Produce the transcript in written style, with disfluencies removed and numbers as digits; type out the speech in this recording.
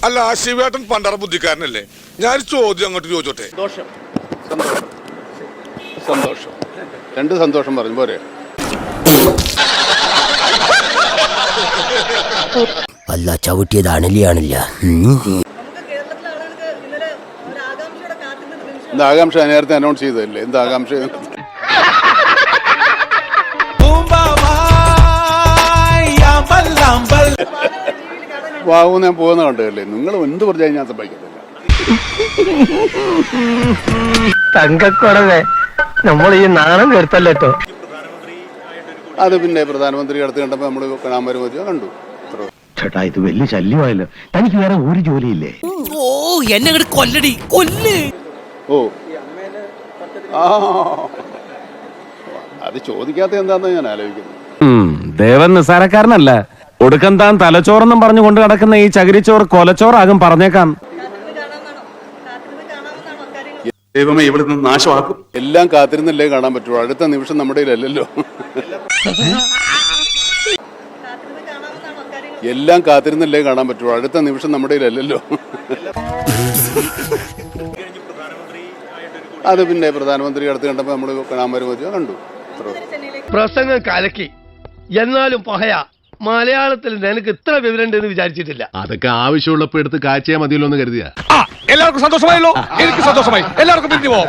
അല്ല ശിവേട്ടൻ പണ്ടറ ബുദ്ധിക്കാരനല്ലേ? ഞാൻ ചോദ്യം അങ്ങോട്ട് ചോദിച്ചോട്ടെ. സന്തോഷം രണ്ട് സന്തോഷം പറഞ്ഞു പോരെ. അല്ല ചവിട്ടിയത് അണലിയാണില്ല. എന്താ ആകാംക്ഷ? നേരത്തെ അനൗൺസ് ചെയ്തതല്ലേ? എന്താ ആകാംക്ഷ? വാങ്ങുന്ന ഞാൻ പോകുന്ന കണ്ടതല്ലേ? നിങ്ങൾ എന്ത് പറഞ്ഞാൽ ഞാൻ സമ്മതിക്കത്തില്ല. തങ്കക്കുറവേ നമ്മൾ ഈ നാണം കേട്ടല്ലോ. അത് പിന്നെ പ്രധാനമന്ത്രി അടുത്ത് കണ്ടപ്പോൾ നമ്മൾ കാണാൻ വരുമ്പോൾ കണ്ടു. ചേട്ടാ ഇത് വലിയ ശല്യമായല്ലോ. തനിക്ക് വേറെ ഒരു ജോലിയില്ലേ? ഓ എന്നെ കൊല്ലടി കൊല്ല്. ഓ ആ അത് ചോദിക്കാത്ത എന്താന്ന് ഞാൻ ആലോചിക്കുന്നു. ദേവൻ നിസ്സാരക്കാരനല്ല. ഒടുക്കം താൻ തലച്ചോറെന്നും പറഞ്ഞു കൊണ്ട് കിടക്കുന്ന ഈ ചകിരിച്ചോറ് കൊലച്ചോറാകും, പറഞ്ഞേക്കാം. ദൈവമേ ഇവിടുന്ന് നാശമാക്കും. എല്ലാം കാത്തിരുന്നല്ലേ കാണാൻ പറ്റുള്ളൂ. അടുത്ത നിമിഷം നമ്മുടെ കയ്യിലല്ലല്ലോ. എല്ലാം കാത്തിരുന്നല്ലേ കാണാൻ പറ്റുള്ളൂ. അടുത്ത നിമിഷം നമ്മുടെ കയ്യിലല്ലല്ലോ. അത് പിന്നെ പ്രധാനമന്ത്രി അടുത്ത് കണ്ടപ്പോൾ നമ്മൾ കാണാൻ വരുമ്പോൾ കണ്ടു. പ്രസംഗം കലക്കി. എന്നാലും പഹയ മലയാളത്തിൽ നിനക്ക് ഇത്ര വിവരമുണ്ടെന്ന് വിചാരിച്ചിട്ടില്ല. അതൊക്കെ ആവശ്യമുള്ളപ്പോ എടുത്ത് കാഴ്ചയാ മതിയല്ലോ എന്ന് കരുതിയാ. എല്ലാവർക്കും സന്തോഷമായല്ലോ? എനിക്ക് സന്തോഷമായി. എല്ലാവർക്കും പിരിഞ്ഞു പോവാം.